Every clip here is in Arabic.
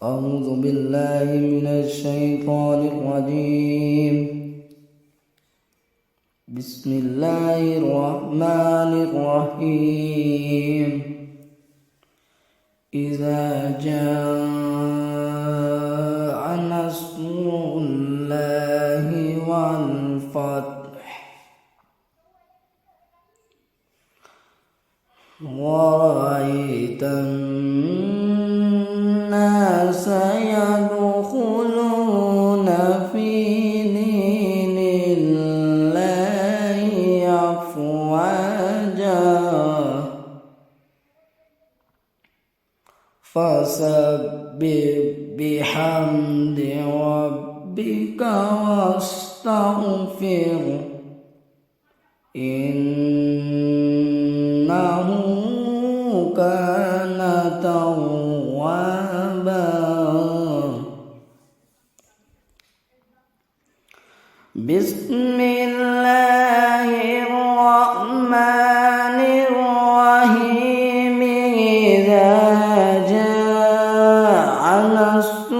أعوذ بالله من الشيطان الرجيم. بسم الله الرحمن الرحيم. إذا جاء نصر الله والفتح ورأيت الناس يدخلون في دين الله أفواجا فسبح بحمد ربك واستغفره إنه كان توابا. بسم الله الرحمن الرحيم. إذا جاء نصر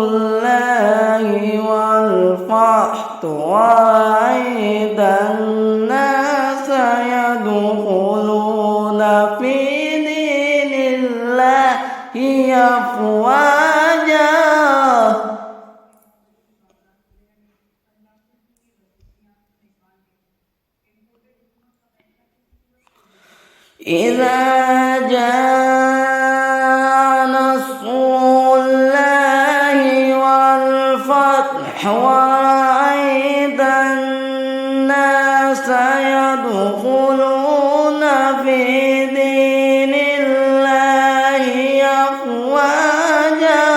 الله والفتح ورأيت الناس يدخلون في دين الله أفواجا إذا جاء نصر الله والفتح ورأيت الناس يدخلون في دين الله أفواجا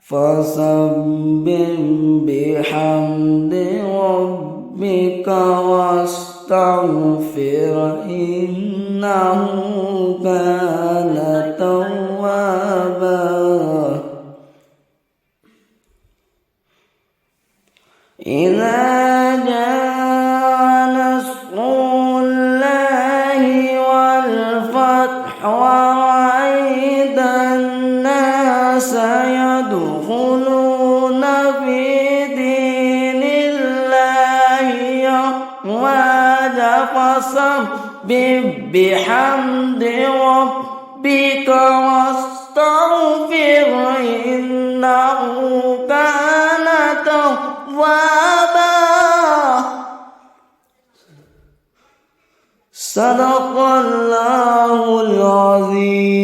فسبح بحمد ربك واستغفر إنه كان توابا. إذا جاء نصر الله والفتح ورأيت الناس يدخلون في دين الله أفواجا فسبح بحمد ربك واستغفر إنه كان توابا. صدق الله العظيم.